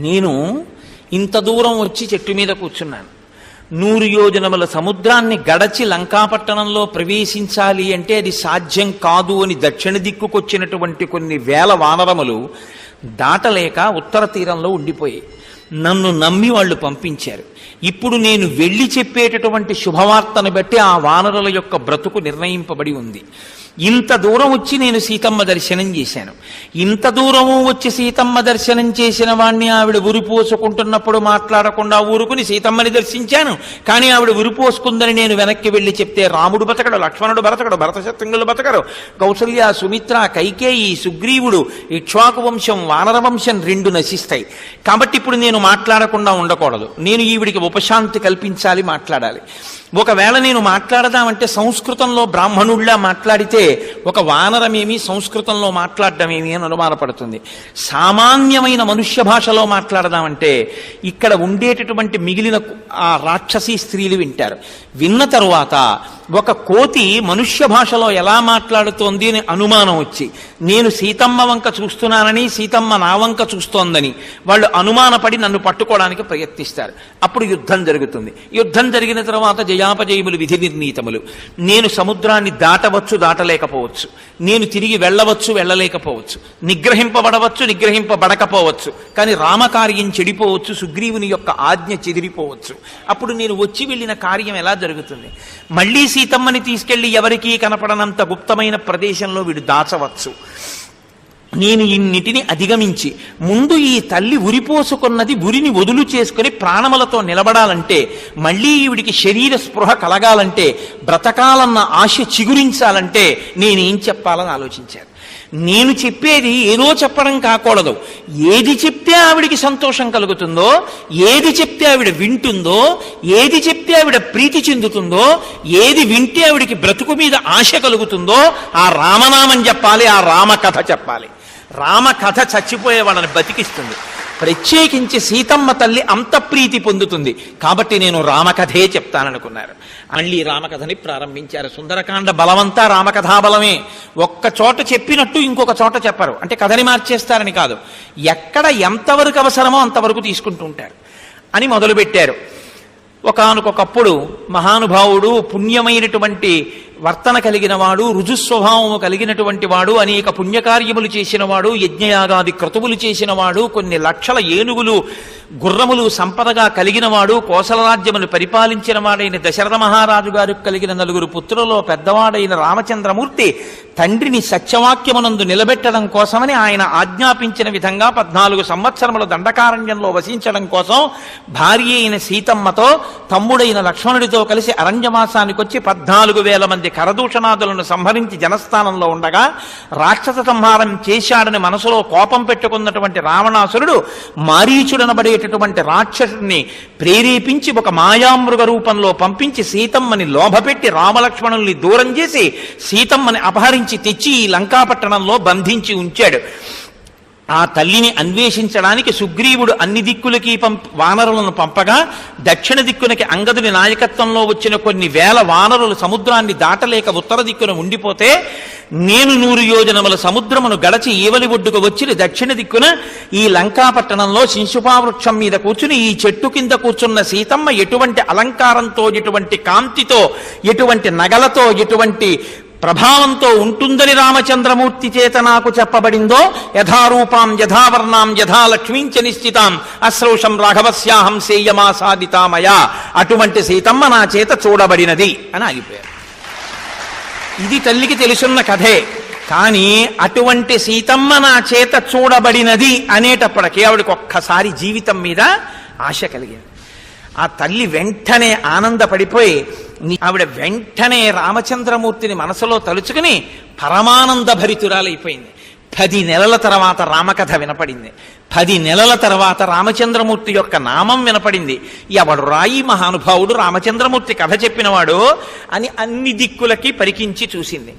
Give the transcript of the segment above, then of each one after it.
నేను ఇంత దూరం వచ్చి చెట్టు మీద కూర్చున్నాను. 100 యోజనముల సముద్రాన్ని గడచి లంకాపట్టణంలో ప్రవేశించాలి అంటే అది సాధ్యం కాదు అని దక్షిణ దిక్కుకొచ్చినటువంటి కొన్ని వేల వానరములు దాటలేక ఉత్తర తీరంలో ఉండిపోయాయి. నన్ను నమ్మి వాళ్ళు పంపించారు. ఇప్పుడు నేను వెళ్ళి చెప్పేటటువంటి శుభవార్తను బట్టి ఆ వానరుల యొక్క బ్రతుకు నిర్ణయింపబడి ఉంది. ఇంత దూరం వచ్చి నేను సీతమ్మ దర్శనం చేశాను. ఇంత దూరము వచ్చి సీతమ్మ దర్శనం చేసిన వాణ్ణి ఆవిడ ఉరిపోసుకుంటున్నప్పుడు మాట్లాడకుండా ఊరుకుని సీతమ్మని దర్శించాను. కానీ ఆవిడ ఉరిపోసుకుందని నేను వెనక్కి వెళ్ళి చెప్తే రాముడు బతకడు, లక్ష్మణుడు బతకడు, భరతశత్రుఘ్నులు బతకరు, కౌసల్య, సుమిత్ర, కైకేయి, సుగ్రీవుడు, ఇక్ష్వాకు వంశం, వానర వంశం 2 నశిస్తాయి. కాబట్టి ఇప్పుడు నేను మాట్లాడకుండా ఉండకూడదు. నేను ఈవిడికి ఉపశాంతి కల్పించాలి, మాట్లాడాలి. ఒకవేళ నేను మాట్లాడదామంటే సంస్కృతంలో బ్రాహ్మణుళ్ళా మాట్లాడితే ఒక వానరమేమి సంస్కృతంలో మాట్లాడటమేమి అని అనుమానపడుతుంది. సామాన్యమైన మనుష్య భాషలో మాట్లాడదామంటే ఇక్కడ ఉండేటటువంటి మిగిలిన ఆ రాక్షసీ స్త్రీలు వింటారు. విన్న తరువాత ఒక కోతి మనుష్య భాషలో ఎలా మాట్లాడుతోంది అని అనుమానం వచ్చి నేను సీతమ్మ వంక చూస్తున్నానని సీతమ్మ నా వంక చూస్తోందని వాళ్ళు అనుమానపడి నన్ను పట్టుకోవడానికి ప్రయత్నిస్తారు. అప్పుడు యుద్ధం జరుగుతుంది. యుద్ధం జరిగిన తర్వాత జయాపజయములు విధి నిర్ణీతములు. నేను సముద్రాన్ని దాటవచ్చు, దాటలేకపోవచ్చు. నేను తిరిగి వెళ్ళవచ్చు, వెళ్ళలేకపోవచ్చు. నిగ్రహింపబడవచ్చు, నిగ్రహింపబడకపోవచ్చు. కానీ రామకార్యం చెడిపోవచ్చు, సుగ్రీవుని యొక్క ఆజ్ఞ చెదిరిపోవచ్చు. అప్పుడు నేను వచ్చి వెళ్ళిన కార్యం ఎలా జరుగుతుంది? మళ్ళీ సీతమ్మని తీసుకెళ్లి ఎవరికీ కనపడనంత గుప్తమైన ప్రదేశంలో వీడు దాచవచ్చు. నేను ఇన్నిటిని అధిగమించి ముందు ఈ తల్లి ఉరిపోసుకున్నది ఉరిని వదులు చేసుకుని ప్రాణములతో నిలబడాలంటే, మళ్ళీ ఈవిడికి శరీర స్పృహ కలగాలంటే, బ్రతకాలన్న ఆశ చిగురించాలంటే నేనేం చెప్పాలని ఆలోచించాను. నేను చెప్పేది ఏదో చెప్పడం కాకూడదు. ఏది చెప్తే ఆవిడికి సంతోషం కలుగుతుందో, ఏది చెప్తే ఆవిడ వింటుందో, ఏది చెప్తే ఆవిడ ప్రీతి చెందుతుందో, ఏది వింటే ఆవిడికి బ్రతుకు మీద ఆశ కలుగుతుందో ఆ రామనామం చెప్పాలి, ఆ రామకథ చెప్పాలి. రామకథ చచ్చిపోయే వాళ్ళని బతికిస్తుంది. ప్రత్యేకించి సీతమ్మ తల్లి అంత ప్రీతి పొందుతుంది. కాబట్టి నేను రామకథే చెప్తాననుకున్నారు. మళ్ళీ రామకథని ప్రారంభించారు. సుందరకాండ బలమంతా రామకథా బలమే. ఒక్క చోట చెప్పినట్టు ఇంకొక చోట చెప్పరు. అంటే కథని మార్చేస్తారని కాదు, ఎక్కడ ఎంతవరకు అవసరమో అంతవరకు తీసుకుంటూ ఉంటారు అని మొదలుపెట్టారు. ఒకానొకప్పుడు మహానుభావుడు, పుణ్యమైనటువంటి వర్తన కలిగిన వాడు, రుజుస్వభావము కలిగినటువంటి వాడు, అనేక పుణ్యకార్యములు చేసిన వాడు, యజ్ఞయాగాది క్రతువులు చేసిన వాడు, కొన్ని లక్షల ఏనుగులు గుర్రములు సంపదగా కలిగిన వాడు, కోసల రాజ్యమును పరిపాలించిన వాడైన దశరథ మహారాజు గారికి కలిగిన 4 పుత్రులలో పెద్దవాడైన రామచంద్రమూర్తి తండ్రిని సత్యవాక్యమునందు నిలబెట్టడం కోసమని ఆయన ఆజ్ఞాపించిన విధంగా 14 సంవత్సరముల దండకారణ్యంలో వసించడం కోసం భార్య అయిన సీతమ్మతో తమ్ముడైన లక్ష్మణుడితో కలిసి అరణ్యవాసానికి వచ్చి 14,000 మంది కరదూషణాదులను సంహరించి జనస్థానంలో ఉండగా రాక్షస సంహారం చేశాడని మనసులో కోపం పెట్టుకున్నటువంటి రావణాసురుడు మారీచుడనబడేటటువంటి రాక్షసుడిని ప్రేరేపించి ఒక మాయామృగ రూపంలో పంపించి సీతమ్మని లోభపెట్టి రామలక్ష్మణుల్ని దూరం చేసి సీతమ్మని అపహరించి తెచ్చి ఈ లంకాపట్టణంలో బంధించి ఉంచాడు. ఆ తల్లిని అన్వేషించడానికి సుగ్రీవుడు అన్ని దిక్కులకి వానరులను పంపగా దక్షిణ దిక్కునకి అంగదుని నాయకత్వంలో వచ్చిన కొన్ని వేల వానరులు సముద్రాన్ని దాటలేక ఉత్తర దిక్కున ఉండిపోతే నేను 100 యోజనముల సముద్రమును గడచి ఈవలి ఒడ్డుకు వచ్చి దక్షిణ దిక్కున ఈ లంకాపట్టణంలో శింశుపావృక్షం మీద కూర్చుని ఈ చెట్టు కింద కూర్చున్న సీతమ్మ ఎటువంటి అలంకారంతో, ఎటువంటి కాంతితో, ఎటువంటి నగలతో, ఎటువంటి ప్రభావంతో ఉంటుందని రామచంద్రమూర్తి చేత నాకు చెప్పబడిందో, యథారూపాం యథావర్ణాం యథా లక్ష్మీంచ నిశ్చితాం అశ్రౌషం రాఘవస్యాహం సేయమాసాదితామయా, అటువంటి సీతమ్మ నా చేత చూడబడినది అని ఆగిపోయారు. ఇది తల్లికి తెలుసున్న కథే. కానీ అటువంటి సీతమ్మ నా చేత చూడబడినది అనేటప్పటికీ ఆవిడకి ఒక్కసారి జీవితం మీద ఆశ కలిగింది. ఆ తల్లి వెంటనే ఆనందపడిపోయి ఆవిడ వెంటనే రామచంద్రమూర్తిని మనసులో తలుచుకుని పరమానంద భరితురాలైపోయింది. 10 నెలల తర్వాత రామకథ వినపడింది. 10 నెలల తర్వాత రామచంద్రమూర్తి యొక్క నామం వినపడింది. ఎవడు రాయి మహానుభావుడు రామచంద్రమూర్తి కథ చెప్పినవాడు అని అన్ని దిక్కులకి పరికించి చూసింది.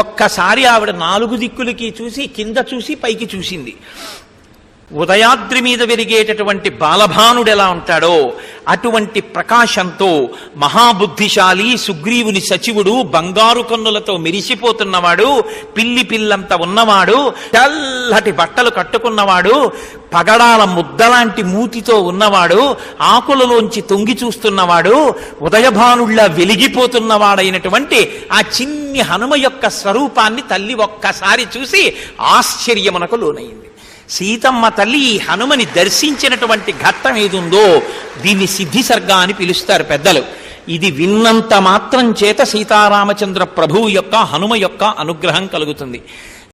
ఒక్కసారి ఆవిడ 4 దిక్కులకి చూసి, కింద చూసి, పైకి చూసింది. ఉదయాద్రి మీద వెలిగేటటువంటి బాలభానుడు ఎలా ఉంటాడో అటువంటి ప్రకాశంతో మహాబుద్ధిశాలి సుగ్రీవుని సచివుడు, బంగారు కన్నులతో మెరిసిపోతున్నవాడు, పిల్లంత ఉన్నవాడు, తెల్లటి బట్టలు కట్టుకున్నవాడు, పగడాల ముద్దలాంటి మూతితో ఉన్నవాడు, ఆకులలోంచి తొంగి చూస్తున్నవాడు, ఉదయభానుళ్లా వెలిగిపోతున్నవాడైనటువంటి ఆ చిన్ని హనుమ యొక్క స్వరూపాన్ని తల్లి ఒక్కసారి చూసి ఆశ్చర్యమునకు లోనైంది. సీతమ్మ తల్లి ఈ హనుమని దర్శించినటువంటి ఘట్టం ఏదుందో దీన్ని సిద్ధిసర్గ అని పిలుస్తారు పెద్దలు. ఇది విన్నంత మాత్రం చేత సీతారామచంద్ర ప్రభువు యొక్క, హనుమ యొక్క అనుగ్రహం కలుగుతుంది.